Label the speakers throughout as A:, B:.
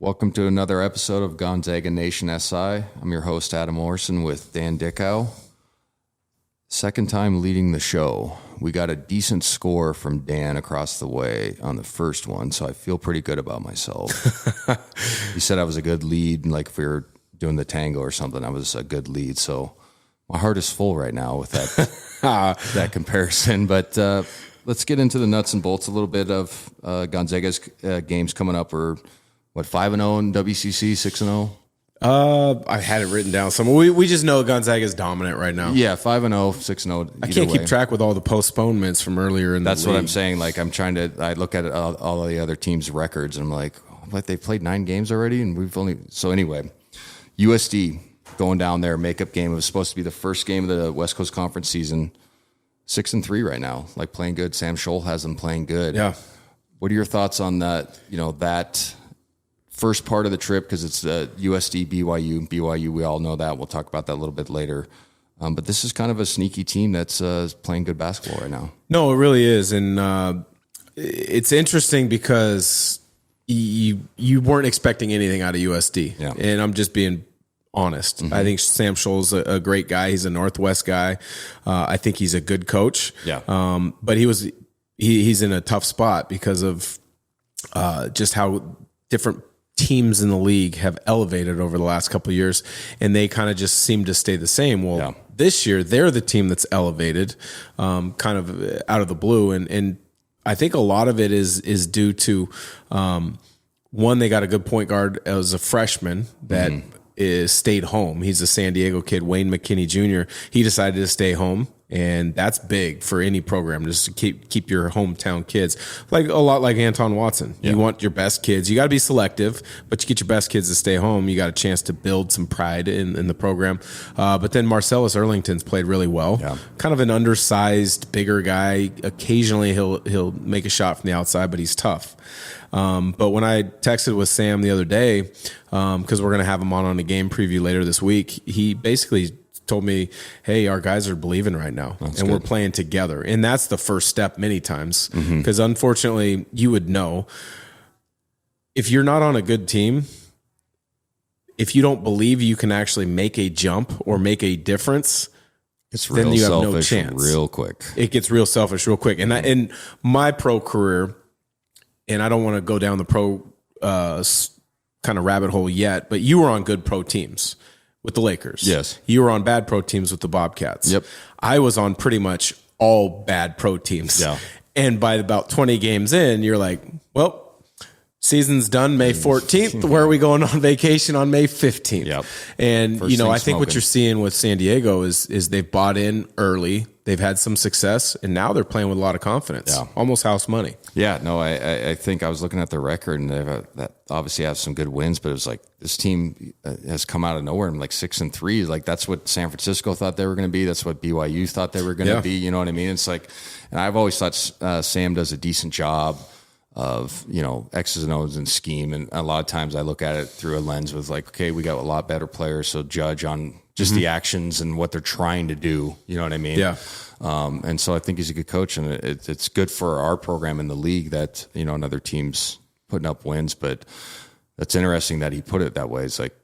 A: Welcome to another episode of Gonzaga Nation SI. I'm your host, Adam Morrison, with Dan Dickau. Second time leading the show. We got a decent score from Dan across the way on the first one, so I feel pretty good about myself. He said I was a good lead, like if we were doing the tango or something, I was a good lead. So my heart is full right now with that that comparison. But let's get into the nuts and bolts a little bit of Gonzaga's games coming up. We're, 5-0 in WCC, 6-0?
B: I had it written down somewhere. We just know Gonzaga is dominant right now.
A: Yeah, 5-0, 6-0.
B: I can't keep track with all the postponements from earlier in the league.
A: That's what I'm saying. Like, I look at all the other teams' records, and I'm like, they played 9 games already, and we've only. So anyway, USD going down there, makeup game. It was supposed to be the first game of the West Coast Conference season. 6-3 right now, like playing good. Sam Scholl has them playing good.
B: Yeah.
A: What are your thoughts on that? That first part of the trip, because it's the USD BYU, we all know that. We'll talk about that a little bit later. But this is kind of a sneaky team that's playing good basketball right now.
B: No, it really is. And it's interesting because you weren't expecting anything out of USD. Yeah. And I'm just being honest. Mm-hmm. I think Sam Scholl's a great guy. He's a Northwest guy. I think he's a good coach.
A: Yeah.
B: But he's in a tough spot because of just how different teams in the league have elevated over the last couple of years, and they kind of just seem to stay the same. Well, yeah. This year they're the team that's elevated, kind of out of the blue, and I think a lot of it is due to one, they got a good point guard as a freshman that stayed home. He's a San Diego kid, Wayne McKinney Jr. He decided to stay home. And that's big for any program, just to keep your hometown kids. Like a lot like Anton Watson. Yeah. You want your best kids. You got to be selective, but you get your best kids to stay home. You got a chance to build some pride in the program. But then Marcellus Earlington's played really well. Yeah. Kind of an undersized, bigger guy. Occasionally he'll make a shot from the outside, but he's tough. But when I texted with Sam the other day, because we're going to have him on a game preview later this week, he basically told me, hey, our guys are believing right now. That's and good. We're playing together. And that's the first step many times. Because unfortunately, you would know, if you're not on a good team, if you don't believe you can actually make a jump or make a difference, then you have no chance.
A: Real quick.
B: It gets real selfish real quick. And in my pro career, and I don't want to go down the pro kind of rabbit hole yet, but you were on good pro teams. With the Lakers.
A: Yes.
B: You were on bad pro teams with the Bobcats.
A: Yep.
B: I was on pretty much all bad pro teams.
A: Yeah.
B: And by about 20 games in, you're like, well, season's done May 14th. Where are we going on vacation on May 15th?
A: Yep.
B: And, I think what you're seeing with San Diego is they've bought in early. They've had some success, and now they're playing with a lot of confidence. Yeah. Almost house money.
A: Yeah, no, I think I was looking at their record, and that obviously have some good wins, but it was like this team has come out of nowhere and like 6-3. Like that's what San Francisco thought they were going to be. That's what BYU thought they were going to be. You know what I mean? It's like, and I've always thought Sam does a decent job of, X's and O's and scheme. And a lot of times I look at it through a lens with like, okay, we got a lot better players, so judge on just the actions and what they're trying to do. You know what I mean?
B: Yeah.
A: And so I think he's a good coach, and it's good for our program in the league that, another team's putting up wins. But that's interesting that he put it that way. It's like,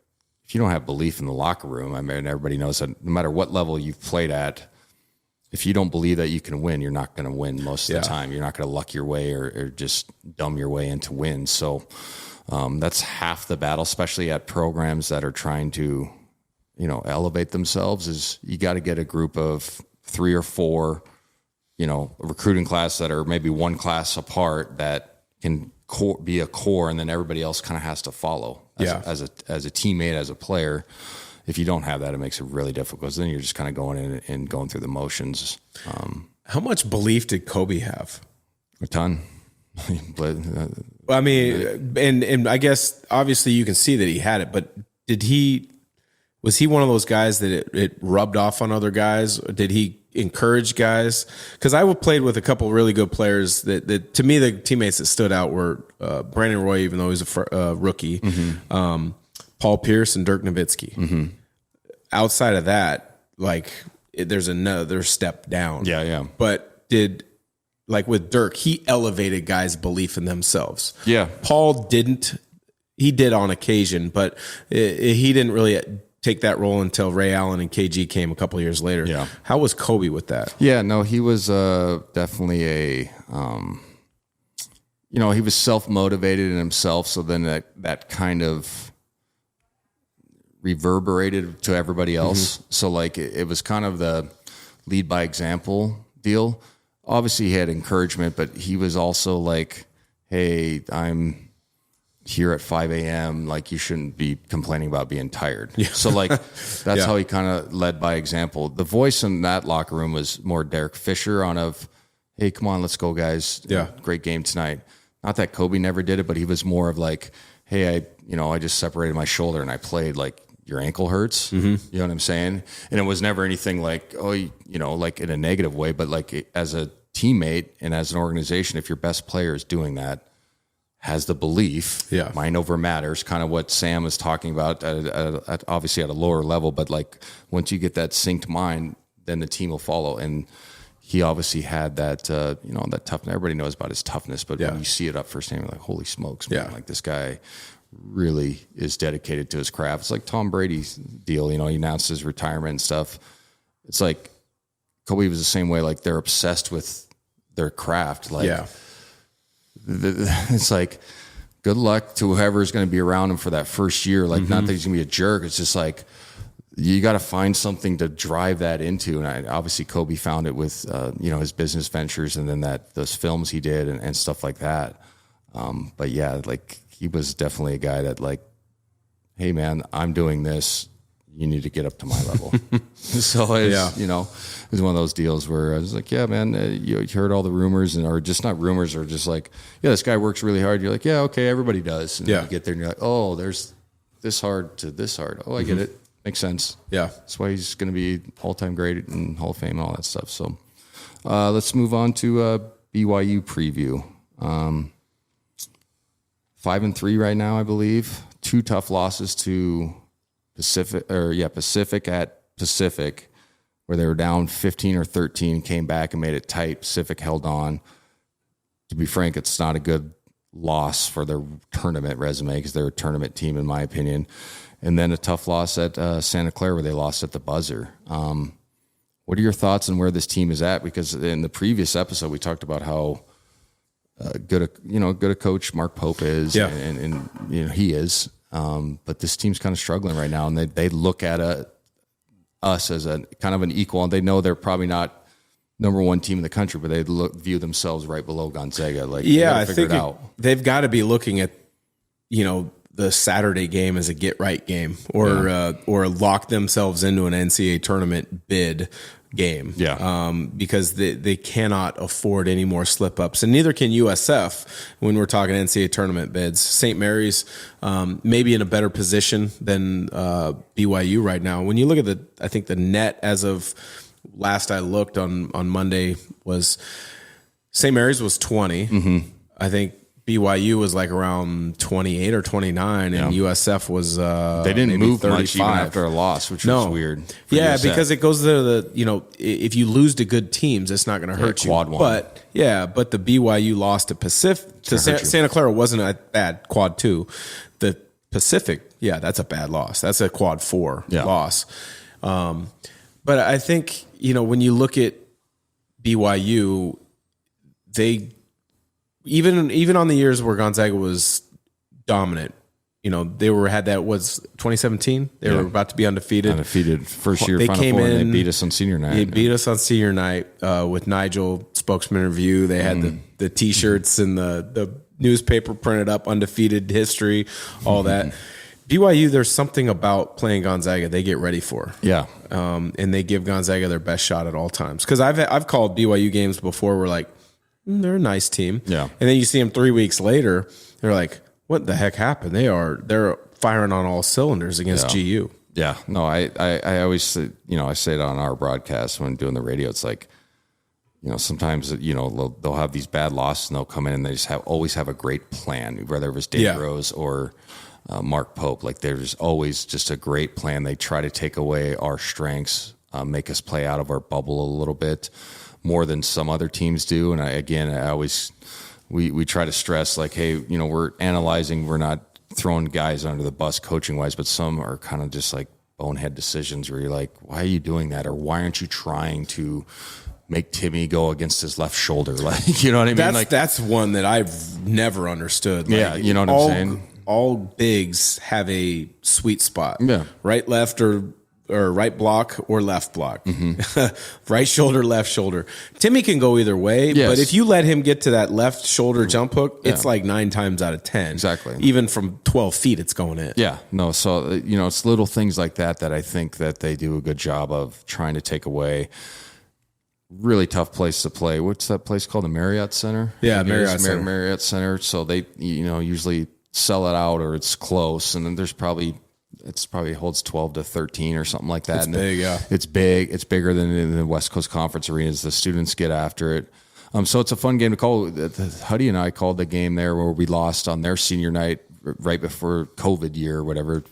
A: if you don't have belief in the locker room, I mean, everybody knows that no matter what level you've played at, if you don't believe that you can win, you're not going to win most of the time. You're not going to luck your way or just dumb your way into wins. So that's half the battle, especially at programs that are trying to, elevate themselves, is you got to get a group of 3 or 4, a recruiting class that are maybe one class apart that can be a core, and then everybody else kind of has to follow as a teammate, as a player. If you don't have that, it makes it really difficult, because then you're just kind of going in and going through the motions.
B: How much belief did Kobe have?
A: A ton. But,
B: I mean, and I guess obviously you can see that he had it, but was he one of those guys that it rubbed off on other guys? Or did he encourage guys? Because I played with a couple of really good players that to me, the teammates that stood out were Brandon Roy, even though he's a rookie, Paul Pierce and Dirk Nowitzki. Outside of that, there's another step down.
A: Yeah.
B: But with Dirk, he elevated guys' belief in themselves.
A: Yeah.
B: Paul didn't. he did on occasion, but he didn't really take that role until Ray Allen and KG came a couple of years later.
A: Yeah.
B: How was Kobe with that?
A: Yeah, no, he was definitely a, he was self-motivated in himself. So then that kind of reverberated to everybody else. Mm-hmm. So like it was kind of the lead by example deal. Obviously he had encouragement, but he was also like, hey, I'm here at 5 a.m. Like you shouldn't be complaining about being tired. Yeah. So like, that's how he kind of led by example. The voice in that locker room was more Derek Fisher hey, come on, let's go guys.
B: Yeah.
A: Great game tonight. Not that Kobe never did it, but he was more of like, hey, I just separated my shoulder and I played, like your ankle hurts. Mm-hmm. You know what I'm saying? And it was never anything like, like in a negative way, but like as a teammate and as an organization, if your best player is doing that, has the belief, mind over matters, kind of what Sam was talking about, at obviously at a lower level, but like once you get that synced mind, then the team will follow. And he obviously had that, that toughness. Everybody knows about his toughness, but when you see it up first name, you're like, holy smokes, man, like this guy really is dedicated to his craft. It's like Tom Brady's deal, he announced his retirement and stuff. It's like Kobe was the same way, like they're obsessed with their craft. Like, it's like good luck to whoever's going to be around him for that first year. Like, not that he's going to be a jerk. It's just like you got to find something to drive that into. And obviously Kobe found it with his business ventures and then those films he did and stuff like that. But yeah, like he was definitely a guy that like, hey man, I'm doing this. You need to get up to my level. So it's, it was one of those deals where I was like, yeah, man, you heard all the rumors or just not rumors or just like, yeah, this guy works really hard. You're like, yeah, okay, everybody does. And then you get there and you're like, oh, there's this hard to this hard. Oh, I get it. Makes sense. Yeah. That's why he's going to be all-time great in Hall of Fame and all that stuff. So let's move on to BYU preview. 5-3 right now, I believe. 2 tough losses to Pacific at Pacific, where they were down 15 or 13, came back and made it tight. Pacific held on. To be frank, it's not a good loss for their tournament resume because they're a tournament team, in my opinion. And then a tough loss at Santa Clara where they lost at the buzzer. What are your thoughts on where this team is at? Because in the previous episode, we talked about how good a coach Mark Pope is, and he is. But this team's kind of struggling right now, and they look at us as a kind of an equal, and they know they're probably not number one team in the country, but they view themselves right below Gonzaga. Like,
B: I think they've got to be looking at, the Saturday game as a get right game, or lock themselves into an NCAA tournament bid game. Because they cannot afford any more slip ups, and neither can USF when we're talking NCAA tournament bids. St. Mary's maybe in a better position than BYU right now. When you look at I think the net as of last I looked on Monday was St. Mary's was 20. Mm-hmm. I think BYU was like around 28 or 29, and USF was
A: they didn't move 35. Much even after a loss, which was weird.
B: Because it goes to if you lose to good teams, it's not going to hurt you.
A: Quad one.
B: But the BYU loss to Pacific to Santa Clara wasn't a bad quad 2. The Pacific, that's a bad loss. That's a quad 4 loss. But I think when you look at BYU, they. Even on the years where Gonzaga was dominant, they had that was 2017. They were about to be undefeated.
A: First year Final Four, and they beat us on senior night.
B: They beat us on senior night with Nigel spokesman interview. They had the T-shirts and the newspaper printed up, undefeated history, all that. BYU, there's something about playing Gonzaga they get ready for. And they give Gonzaga their best shot at all times. Because I've called BYU games before where like, they're a nice team. And then you see them 3 weeks later, they're like, what the heck happened? They're firing on all cylinders against GU.
A: Yeah. No, I always say, I say it on our broadcast when doing the radio. It's like, sometimes, they'll have these bad losses and they'll come in and they just always have a great plan, whether it was Dave Rose or Mark Pope. Like there's always just a great plan. They try to take away our strengths, make us play out of our bubble a little bit more than some other teams do. And I always, we try to stress like, hey, we're analyzing, we're not throwing guys under the bus coaching wise, but some are kind of just like bonehead decisions where you're like, why are you doing that? Or why aren't you trying to make Timmy go against his left shoulder? Like, you know what I mean?
B: That's one that I've never understood. Like,
A: yeah. You know what I'm saying?
B: All bigs have a sweet spot.
A: Yeah.
B: Right, left, or right block or left block. Right shoulder, left shoulder. Timmy can go either way, but if you let him get to that left shoulder jump hook, it's like 9 times out of 10.
A: Exactly.
B: Even from 12 feet, it's going in.
A: Yeah. No. So, you know, it's little things like that I think that they do a good job of trying to take away. Really tough place to play. What's that place called? The Marriott Center?
B: Yeah, Marriott Center.
A: Marriott Center. So they, you know, usually sell it out or it's close. And then there's probably holds 12 to 13 or something like that.
B: It's big, yeah.
A: It's big. It's bigger than in the West Coast Conference arenas. The students get after it. So it's a fun game to call. Huddy and I called the game there where we lost on their senior night right before COVID year or whatever.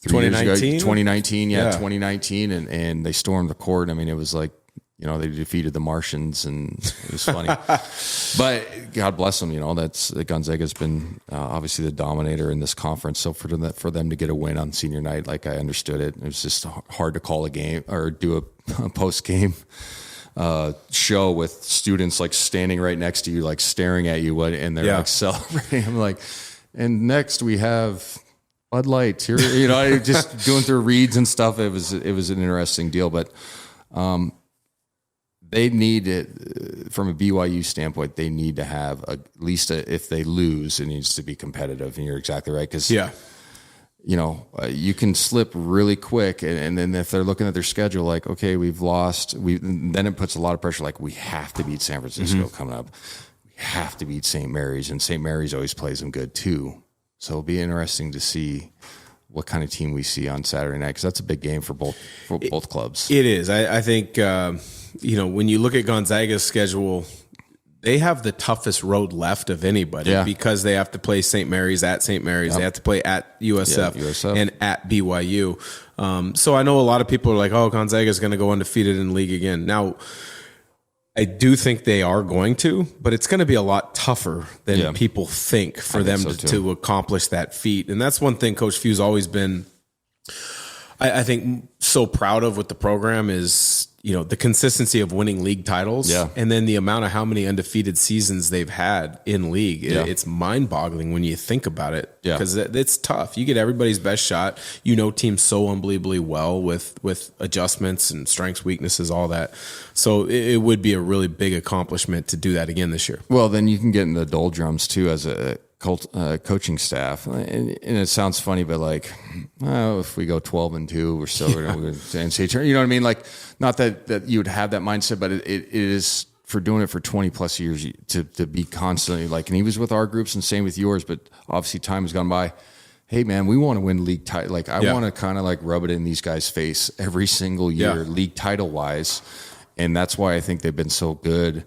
B: 2019?
A: 2019, yeah, 2019. And they stormed the court. I mean, it was like, you know, they defeated the Martians, and it was funny. But God bless them. You know, Gonzaga's been obviously the dominator in this conference. So for them to get a win on senior night, like I understood it, it was just hard to call a game or do a post game show with students like standing right next to you, like staring at you, and they're like celebrating. I'm like, and next we have Bud Light here. You know, just going through reads and stuff. It was an interesting deal, but. They need it from a BYU standpoint. They need to have at least if they lose, it needs to be competitive. And you're exactly right. Cause you know, you can slip really quick. And then if they're looking at their schedule, like, okay, we've lost, then it puts a lot of pressure. Like we have to beat San Francisco coming up. We have to beat St. Mary's, and St. Mary's always plays them good too. So it'll be interesting to see what kind of team we see on Saturday night. Cause that's a big game for both clubs.
B: It is. I think, you know, when you look at Gonzaga's schedule, they have the toughest road left of anybody because they have to play St. Mary's at St. Mary's. They have to play at USF and at BYU. So I know a lot of people are like, oh, Gonzaga's going to go undefeated in the league again. Now, I do think they are going to, but it's going to be a lot tougher than people think for them to accomplish that feat. And that's one thing Coach Few's always been, I think, so proud of with the program is, you know, the consistency of winning league titles and then the amount of how many undefeated seasons they've had in league. It's mind boggling when you think about it because it's tough. You get everybody's best shot, you know, teams so unbelievably well with adjustments and strengths, weaknesses, all that. So it would be a really big accomplishment to do that again this year.
A: Well, then you can get in the doldrums too as a coaching staff, and it sounds funny, but like, oh, if we go 12-2, we're still going to NCAA tournament. You know what I mean? Like, not that you would have that mindset, but it is for doing it for 20 plus years to be constantly like. And he was with our groups, and same with yours. But obviously, time has gone by. Hey, man, we want to win league title. Like, I want to kind of like rub it in these guys' face every single year, league title wise, and that's why I think they've been so good.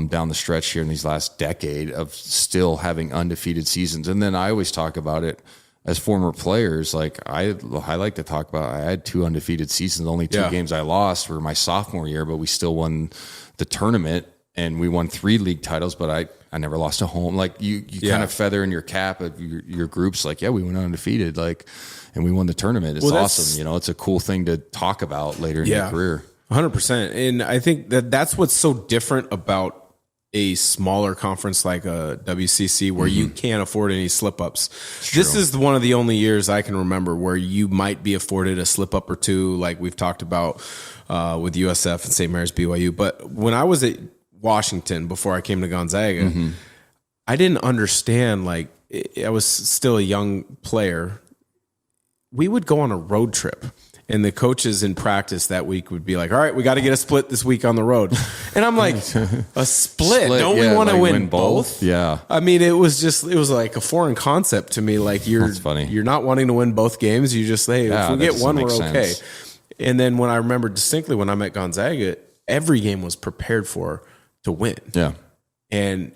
A: Down the stretch here in these last decade of still having undefeated seasons. And then I always talk about it as former players. Like I like to talk about, I had 2 undefeated seasons. The only 2 games I lost were my sophomore year, but we still won the tournament and we won 3 league titles, but I never lost a home. Like you kind of feather in your cap of your groups. Like, we went undefeated, like, and we won the tournament. It's awesome. You know, it's a cool thing to talk about later in your career. 100%.
B: And I think that's what's so different about a smaller conference like a WCC where you can't afford any slip ups. This is one of the only years I can remember where you might be afforded a slip up or 2, like we've talked about with USF and St. Mary's, BYU. But when I was at Washington before I came to Gonzaga, I didn't understand, like, I was still a young player. We would go on a road trip. And the coaches in practice that week would be like, all right, we got to get a split this week on the road. And I'm like, a split? Don't we want to win both?
A: Yeah.
B: I mean, it was like a foreign concept to me. Like you're not wanting to win both games. You just say, if we get one, we're okay. And then when I remember distinctly when I'm at Gonzaga, every game was prepared for to win. Yeah. And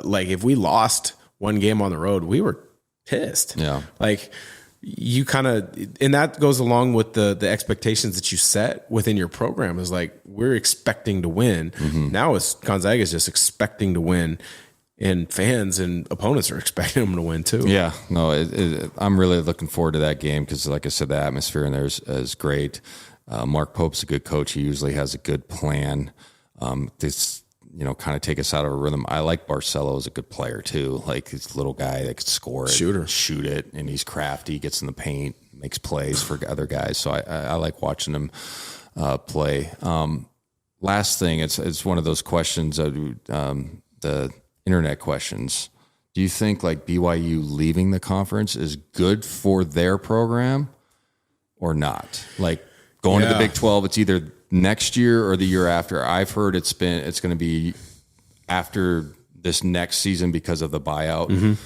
B: like if we lost one game on the road, we were pissed. Yeah. Like, you kind of, and that goes along with the expectations that you set within your program is like, we're expecting to win. Now Gonzaga is just expecting to win. and fans and opponents are expecting them to win too.
A: Yeah, no, I'm really looking forward to that game because, like I said, the atmosphere in there is great. Mark Pope's a good coach. He usually has a good plan. This, kind of take us out of a rhythm. I like Barcelo as a good player too. Like he's a little guy that could score it, shoot it, and he's crafty, gets in the paint, makes plays for other guys. So I like watching him play. Last thing, it's one of those questions, the internet questions. Do you think like BYU leaving the conference is good for their program or not? Like going to the Big 12, it's either next year or the year after. I've heard it's going to be after this next season because of the buyout,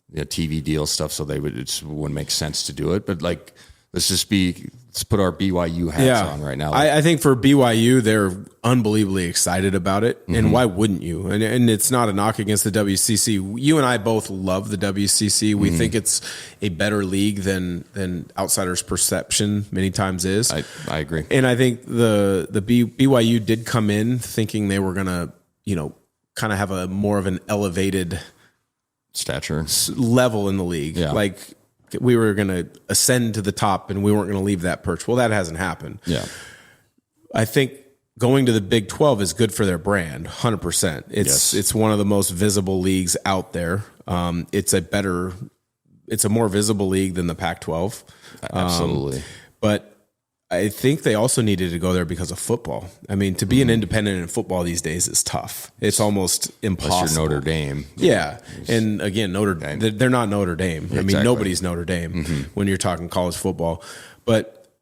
A: the TV deal stuff. So it wouldn't make sense to do it. But like, let's put our BYU hats on right now.
B: I think for BYU, they're unbelievably excited about it. And why wouldn't you? And it's not a knock against the WCC. You and I both love the WCC. We think it's a better league than outsiders' perception many times is.
A: I agree.
B: And I think the BYU did come in thinking they were going to, kind of have a more of an elevated
A: stature
B: level in the league. Yeah. Like, we were going to ascend to the top and we weren't going to leave that perch. Well, that hasn't happened. Yeah. I think going to the Big 12 is good for their brand. 100%. It's one of the most visible leagues out there. It's a more visible league than the Pac-12.
A: Absolutely.
B: But I think they also needed to go there because of football. I mean, to be an independent in football these days is tough. It's almost impossible.
A: Unless you're Notre Dame.
B: Yeah. And again, they're not Notre Dame. I mean, nobody's Notre Dame when you're talking college football. But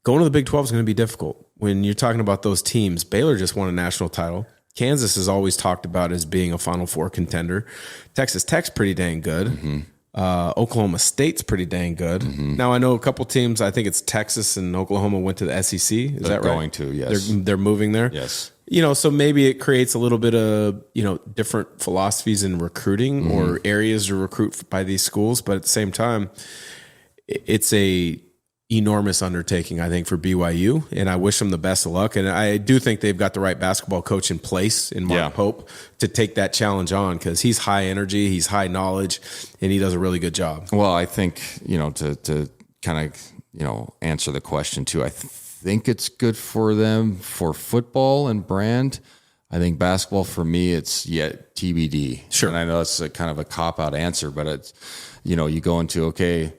B: going to the Big 12 is going to be difficult. When you're talking about those teams, Baylor just won a national title. Kansas is always talked about as being a Final Four contender. Texas Tech's pretty dang good. Oklahoma State's pretty dang good. Now I know a couple teams. I think it's Texas and Oklahoma went to the SEC. Is that right?
A: Going to, yes.
B: They're moving there.
A: Yes.
B: So maybe it creates a little bit of different philosophies in recruiting or areas to recruit by these schools. But at the same time, it's a enormous undertaking, I think, for BYU, and I wish them the best of luck. And I do think they've got the right basketball coach in place in Mark Pope to take that challenge on because he's high energy, he's high knowledge, and he does a really good job.
A: Well, I think, to kind of, answer the question too, I think it's good for them for football and brand. I think basketball for me, it's yet TBD.
B: Sure.
A: And I know it's a kind of a cop-out answer, but it's, you go into, okay,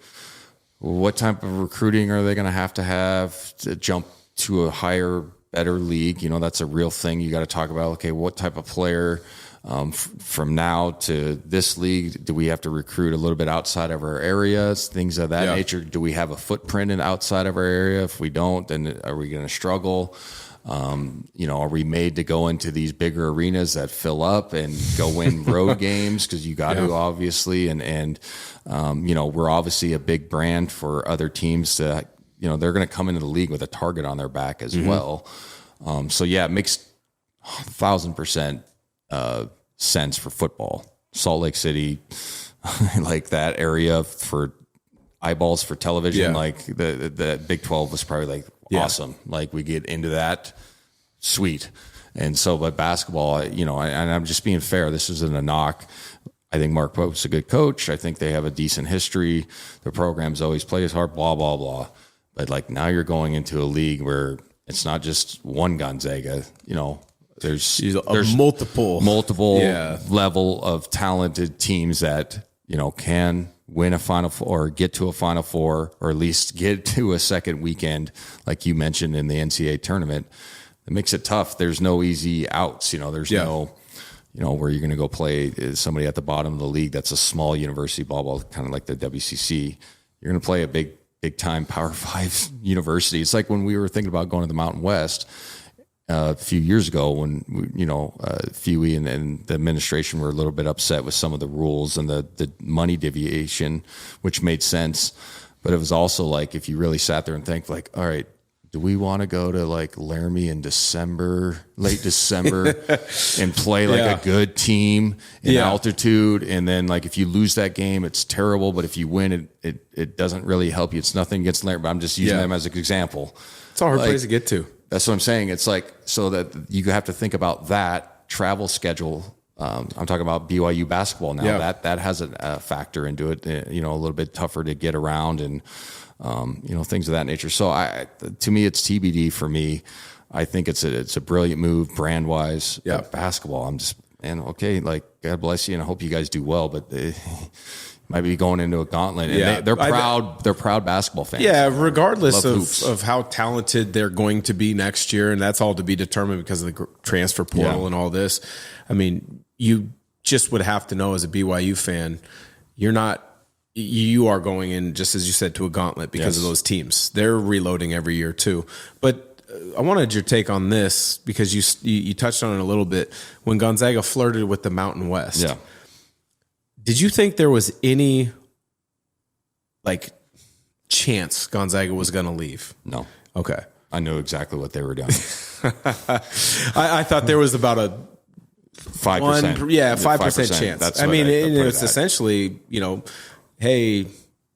A: what type of recruiting are they going to have to jump to a higher, better league? That's a real thing. You got to talk about, okay, what type of player from now to this league do we have to recruit a little bit outside of our areas, things of that nature? Do we have a footprint outside of our area? If we don't, then are we going to struggle? Are we made to go into these bigger arenas that fill up and go win road games? Because you got to, obviously, and we're obviously a big brand for other teams to, they're going to come into the league with a target on their back as well. It makes 1,000% sense for football. Salt Lake City, like that area for eyeballs for television, like the Big 12 was probably like awesome. Like we get into that, sweet. And so, but basketball, and I'm just being fair. This isn't a knock. I think Mark Pope's a good coach. I think they have a decent history. The program's always plays hard, blah, blah, blah. But like now you're going into a league where it's not just one Gonzaga, there's
B: multiple
A: level of talented teams that, can win a Final Four or get to a Final Four or at least get to a second weekend, like you mentioned in the NCAA tournament. It makes it tough. There's no easy outs. There's no, where you're going to go play somebody at the bottom of the league that's a small university ball, kind of like the WCC. You're going to play a big time Power 5 university. It's like when we were thinking about going to the Mountain West a few years ago when, Huey and the administration were a little bit upset with some of the rules and the money deviation, which made sense. But it was also like, if you really sat there and think like, all right, do we want to go to like Laramie in late December and play like a good team in altitude? And then like, if you lose that game, it's terrible. But if you win, it doesn't really help you. It's nothing against Laramie, but I'm just using them as an example.
B: It's a hard place to get to.
A: That's what I'm saying. It's like, so that you have to think about that travel schedule I'm talking about BYU basketball now.
B: Yeah.
A: That has a factor into it. A little bit tougher to get around and things of that nature. So to me, it's TBD for me. I think it's a brilliant move brand wise.
B: Yeah.
A: Basketball. I'm just okay. Like God bless you, and I hope you guys do well. But they might be going into a gauntlet. And they're proud. They're proud basketball fans.
B: Yeah, regardless of how talented they're going to be next year, and that's all to be determined because of the transfer portal and all this. I mean, you just would have to know as a BYU fan, you are going in, just as you said, to a gauntlet because of those teams. They're reloading every year too. But I wanted your take on this because you touched on it a little bit when Gonzaga flirted with the Mountain West.
A: Yeah.
B: Did you think there was any chance Gonzaga was going to leave?
A: No.
B: Okay.
A: I knew exactly what they were doing.
B: I thought there was about a
A: 5%.
B: 5% chance.
A: That's
B: I mean, it's
A: that.
B: Essentially, hey,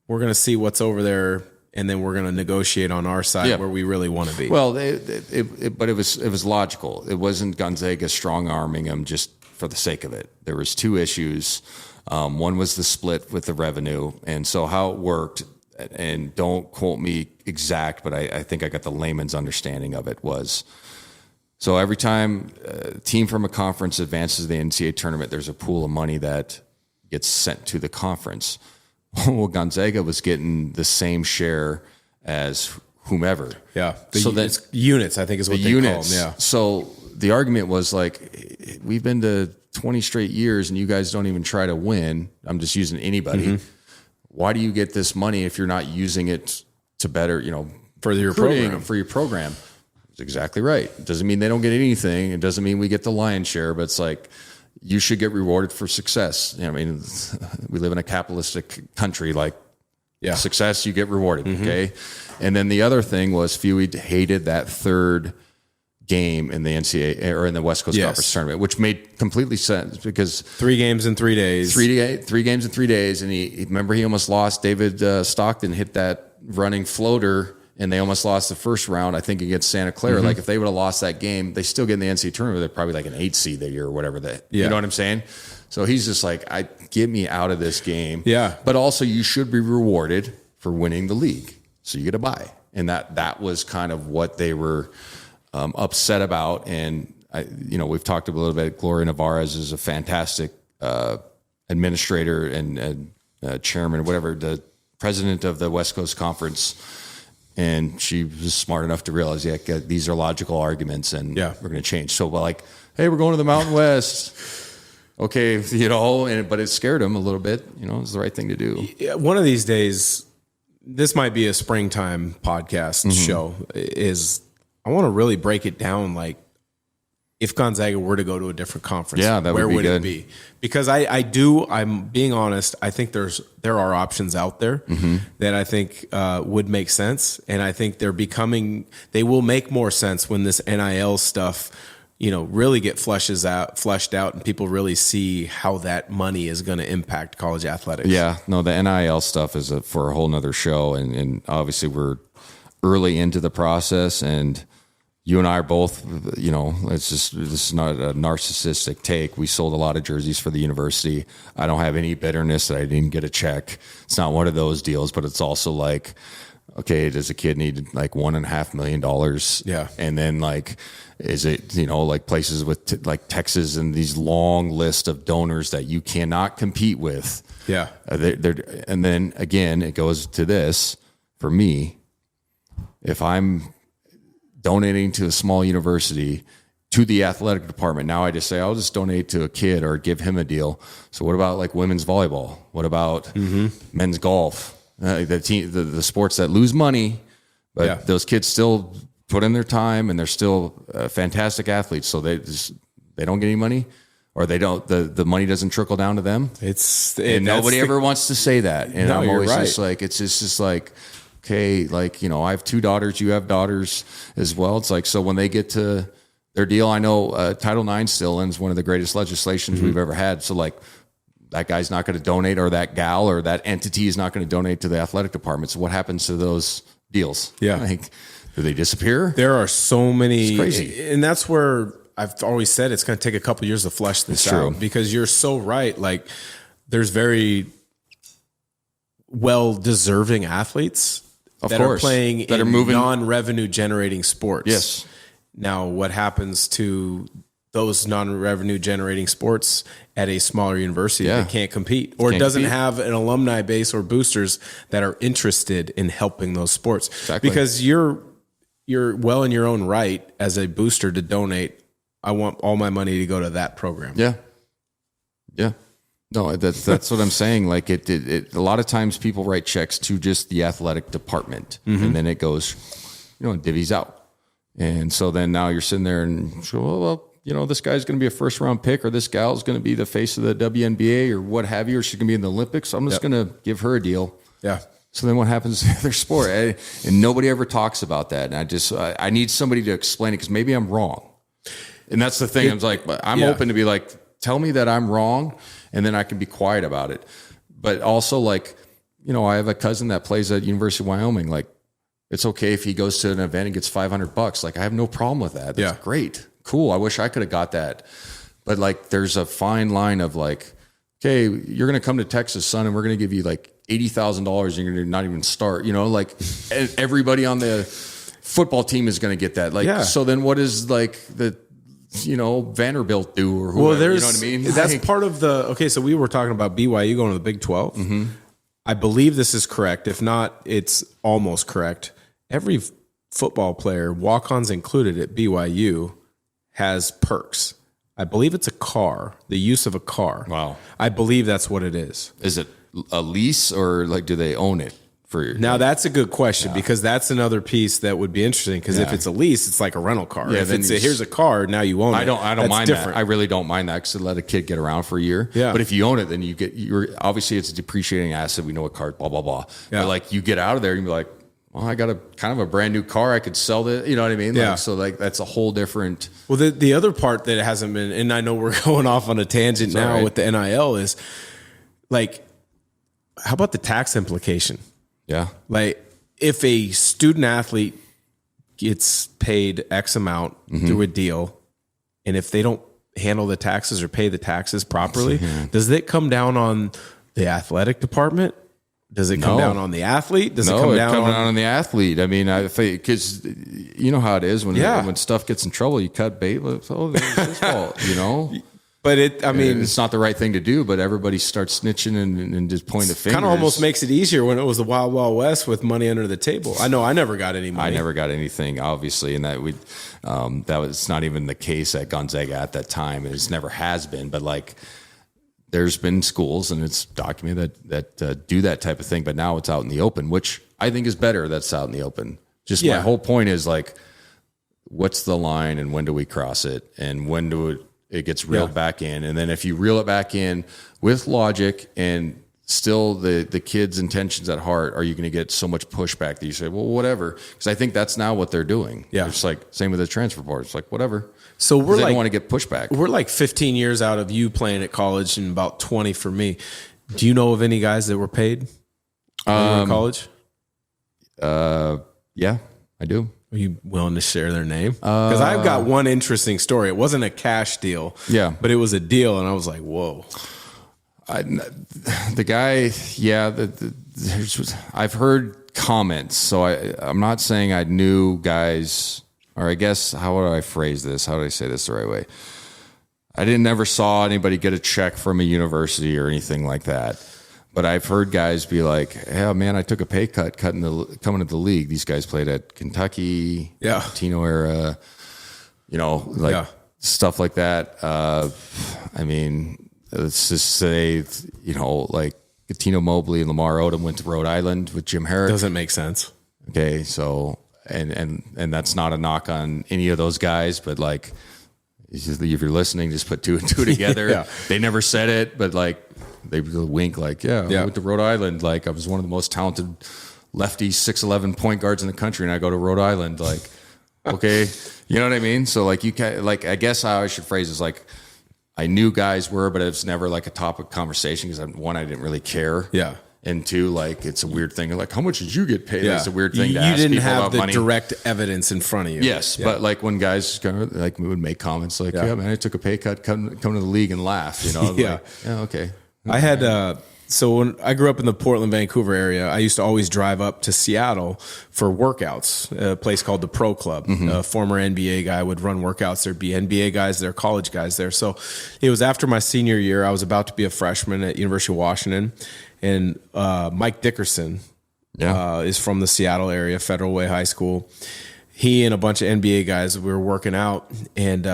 B: we're going to see what's over there, and then we're going to negotiate on our side where we really want to be.
A: Well, but it was logical. It wasn't Gonzaga strong arming them just for the sake of it. There was two issues. One was the split with the revenue, and so how it worked. And don't quote me exact, but I think I got the layman's understanding of it was. So every time a team from a conference advances to the NCAA tournament, there's a pool of money that gets sent to the conference. Well, Gonzaga was getting the same share as whomever.
B: Yeah.
A: So
B: that's units, I think is what they call them. Yeah.
A: So the argument was like, we've been to 20 straight years and you guys don't even try to win. I'm just using anybody. Mm-hmm. Why do you get this money if you're not using it to better,
B: further your program?
A: For your program. That's exactly right. It doesn't mean they don't get anything. It doesn't mean we get the lion's share, but it's like, you should get rewarded for success. I mean, we live in a capitalistic country. Success, you get rewarded. Mm-hmm. Okay. And then the other thing was Fewey hated that third game in the NCAA or in the West Coast Conference tournament, which made completely sense because
B: 3 games in 3 days,
A: 3 games in 3 days. And he almost lost. David Stockton hit that running floater and they almost lost the first round, I think, against Santa Clara. Mm-hmm. Like if they would have lost that game, they still get in the NCAA tournament. They're probably like an 8 seed that year or whatever you know what I'm saying? So he's just like, get me out of this game.
B: Yeah.
A: But also you should be rewarded for winning the league. So you get a bye. And that was kind of what they were upset about. And we've talked a little bit. Gloria Navarez is a fantastic administrator and chairman, whatever, the president of the West Coast Conference. And she was smart enough to realize, these are logical arguments, and we're going to change. So, hey, we're going to the Mountain West. Okay, but it scared him a little bit. It's the right thing to do.
B: One of these days, this might be a springtime podcast show. I want to really break it down, like if Gonzaga were to go to a different conference, where would it be? Because I'm being honest, I think there are options out there that I think would make sense. And I think they will make more sense when this NIL stuff, really get fleshed out and people really see how that money is going to impact college athletics.
A: Yeah, no, the NIL stuff is for a whole nother show. And obviously we're early into the process, and you and I are both, this is not a narcissistic take. We sold a lot of jerseys for the university. I don't have any bitterness that I didn't get a check. It's not one of those deals, but it's also like, okay, does a kid need like $1.5 million?
B: Yeah.
A: And then is it, like places with like Texas and these long list of donors that you cannot compete with.
B: Yeah.
A: And then again, it goes to this for me. If I'm donating to a small university, to the athletic department, now I just say, I'll just donate to a kid or give him a deal. So what about like women's volleyball? What about men's golf? The sports that lose money, but those kids still put in their time and they're still fantastic athletes. So they don't get any money, or they don't, the money doesn't trickle down to them. And nobody ever wants to say that. And I'm always just like, it's just like, okay, I have 2 daughters, you have daughters as well. It's like, so when they get to their deal, I know Title IX still is one of the greatest legislations we've ever had. So that guy's not going to donate, or that gal or that entity is not going to donate to the athletic department. So what happens to those deals?
B: Yeah.
A: Do they disappear?
B: There are so many,
A: it's crazy.
B: And that's where I've always said it's going to take a couple years to flesh this
A: It's true.
B: out, because you're so right. Like, there's very well deserving athletes that are playing that in non-revenue generating sports.
A: Yes.
B: Now, what happens to those non-revenue generating sports at a smaller university that can't compete or doesn't have an alumni base or boosters that are interested in helping those sports?
A: Exactly.
B: Because you're well in your own right as a booster to donate. I want all my money to go to that program.
A: Yeah. Yeah. No, that's what I'm saying. Like it a lot of times people write checks to just the athletic department, and then it goes, divvies out. And so then now you're sitting there and well, this guy's going to be a first round pick, or this gal's going to be the face of the WNBA or what have you, or she's going to be in the Olympics. So I'm just going to give her a deal.
B: Yeah.
A: So then what happens to their sport? And nobody ever talks about that. And I need somebody to explain it, because maybe I'm wrong. And that's the thing. I'm like, I'm open to be like, tell me that I'm wrong, and then I can be quiet about it. But also, like, I have a cousin that plays at University of Wyoming. Like, it's okay if he goes to an event and gets $500. Like, I have no problem with that. That's great. Cool. I wish I could have got that. But like, there's a fine line of like, okay, you're going to come to Texas, son, and we're going to give you like $80,000 and you're going to not even start, like everybody on the football team is going to get that. Like, so then what is like the, Vanderbilt do or whoever, you know what I mean?
B: That's part of so we were talking about BYU going to the Big 12. Mm-hmm. I believe this is correct. If not, it's almost correct. Every football player, walk-ons included at BYU, has perks. I believe it's a car, the use of a car.
A: Wow.
B: I believe that's what it is.
A: Is it a lease, or like, do they own it for your?
B: Now that's a good question, because that's another piece that would be interesting. Because if it's a lease, it's like a rental car.
A: Yeah,
B: if it's here's a car, now you own it.
A: I don't mind that. I really don't mind that, because to let a kid get around for a year.
B: Yeah.
A: But if you own it, then you're obviously it's a depreciating asset. We know a car, blah blah blah.
B: Yeah.
A: But like, you get out of there and be like, well, I got a kind of a brand new car. I could sell it. You know what I mean?
B: Yeah.
A: Like, so like, that's a whole different.
B: Well, the other part that hasn't been, and I know we're going off on a tangent now with the NIL, is like, how about the tax implication?
A: Yeah.
B: Like, if a student athlete gets paid X amount through a deal, and if they don't handle the taxes or pay the taxes properly, does it come down on the athletic department? Does it come down on the athlete? Does it come down
A: on the athlete? I mean, I think, because you know how it is when stuff gets in trouble, you cut bait. Oh, it's his fault,
B: But it's
A: not the right thing to do. But everybody starts snitching and just pointing the fingers.
B: Kind of almost makes it easier when it was the Wild Wild West with money under the table. I know I never got any money.
A: I never got anything, obviously, and that that was not even the case at Gonzaga at that time. It never has been. But like, there's been schools, and it's documented that do that type of thing, but now it's out in the open, which I think is better. That's out in the open. Just my whole point is like, what's the line, and when do we cross it, and when do it gets reeled back in? And then if you reel it back in with logic and still the kid's intentions at heart, are you going to get so much pushback that you say, well, whatever? Because I think that's now what they're doing. Yeah, it's like same with the transfer board. It's like, whatever.
B: So they
A: don't want to get pushback.
B: We're like 15 years out of you playing at college, and about 20 for me. Do you know of any guys that were paid when you were in college?
A: Yeah, I do.
B: Are you willing to share their name? Because I've got one interesting story. It wasn't a cash deal, but it was a deal, and I was like, whoa.
A: The guy, I've heard comments, so I'm not saying I knew guys. Or I guess, how would I phrase this? How do I say this the right way? I never saw anybody get a check from a university or anything like that. But I've heard guys be like, "Yeah, man, I took a pay cut coming to the league." These guys played at Kentucky, Tino era, stuff like that. I mean, let's just say, like Tino Mobley and Lamar Odom went to Rhode Island with Jim Herrick.
B: Doesn't make sense.
A: Okay, so. And that's not a knock on any of those guys, but like, if you're listening, just put two and two together. They never said it, but like, they wink like, I went to Rhode Island. Like, I was one of the most talented lefty 6'11" point guards in the country, and I go to Rhode Island. Like, okay, you know what I mean? So like, you can, like, I guess how I should phrase it is like, I knew guys were, but it's never like a topic of conversation, because I didn't really care. And two, like, it's a weird thing. Like, how much did you get paid?
B: Yeah.
A: It's a weird thing to
B: You
A: ask
B: didn't
A: people
B: have
A: about
B: the
A: money.
B: direct evidence in front of you.
A: Yes, but like when guys like we would make comments like, "Yeah, man, I took a pay cut, come to the league and laugh," you know?
B: Yeah.
A: Like, yeah, okay.
B: I had so when I grew up in the Portland, Vancouver area, I used to always drive up to Seattle for workouts, a place called the Pro Club. A former NBA guy would run workouts. There'd be NBA guys there, college guys there. So it was after my senior year. I was about to be a freshman at University of Washington, and Mike Dickerson is from the Seattle area, Federal Way High School. He and a bunch of NBA guys, we were working out, and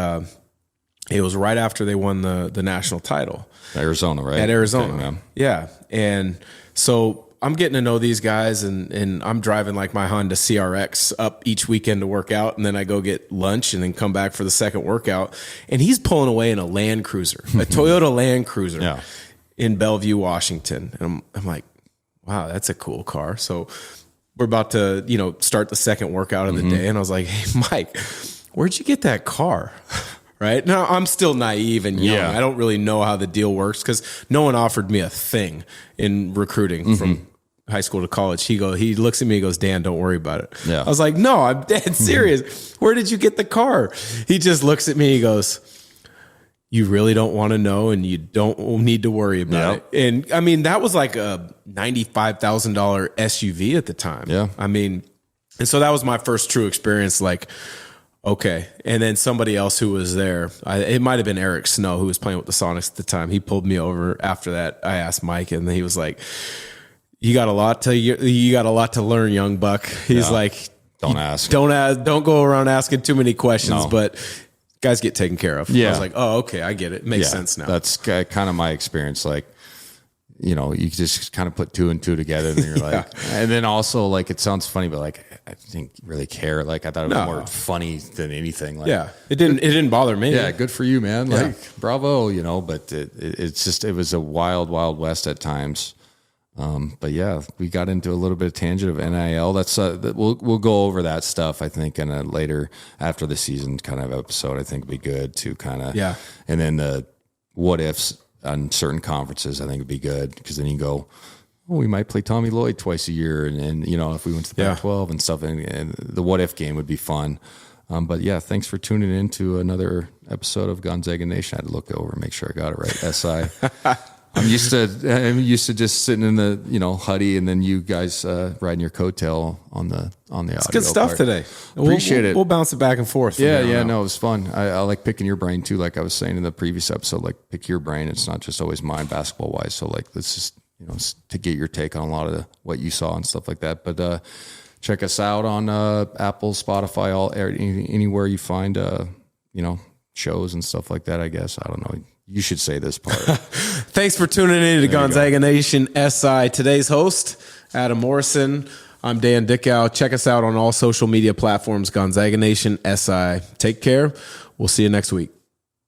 B: it was right after they won the national title.
A: Arizona, right?
B: At Arizona.
A: Okay,
B: yeah. And so I'm getting to know these guys, and I'm driving like my Honda CRX up each weekend to work out, and then I go get lunch and then come back for the second workout. And he's pulling away in a Land Cruiser, a Toyota Land Cruiser in Bellevue, Washington. And I'm like, wow, that's a cool car. So we're about to, start the second workout of the day. And I was like, hey, Mike, where'd you get that car? Right now, I'm still naive and young. I don't really know how the deal works because no one offered me a thing in recruiting from high school to college. He looks at me and goes, Dan, don't worry about it.
A: Yeah.
B: I was like, no, I'm dead serious. Where did you get the car? He just looks at me. He goes, you really don't want to know, and you don't need to worry about it. And I mean, that was like a $95,000 SUV at the time.
A: Yeah.
B: I mean, and so that was my first true experience. Like, okay. And then somebody else who was there, it might have been Eric Snow, who was playing with the Sonics at the time. He pulled me over after that. I asked Mike, and he was like, you got a lot to learn, young buck. He's like, don't go around asking too many questions, but guys get taken care of. I was like, oh, okay. I get it. Makes sense now.
A: That's kind of my experience. Like, you just kind of put two and two together, and you're like, and then also like, it sounds funny, but like, I didn't really care. Like, I thought it was more funny than anything. Like,
B: it didn't bother me.
A: Yeah. Good for you, man. Like, bravo, but it was a wild, wild west at times. But yeah, we got into a little bit of tangent of NIL. That's we'll go over that stuff, I think, in a later after the season kind of episode. I think would be good to kind of and then the what ifs on certain conferences. I think would be good because then you go, oh, we might play Tommy Lloyd twice a year, and if we went to the Pac-12 and stuff, and the what if game would be fun. But yeah, thanks for tuning in to another episode of Gonzaga Nation. I had to look over and make sure I got it right. SI. I'm used to just sitting in the huddy, and then you guys riding your coattail on the audio.
B: It's good stuff
A: part.
B: Today.
A: Appreciate it.
B: We'll bounce it back and forth.
A: No, it was fun. I like picking your brain too. Like I was saying in the previous episode, like pick your brain. It's not just always mine basketball wise. So like let's just to get your take on a lot of what you saw and stuff like that. But check us out on Apple, Spotify, anywhere you find shows and stuff like that. I guess I don't know. You should say this part.
B: Thanks for tuning in to Gonzaga Nation SI. Today's host, Adam Morrison. I'm Dan Dickau. Check us out on all social media platforms, Gonzaga Nation SI. Take care. We'll see you next week.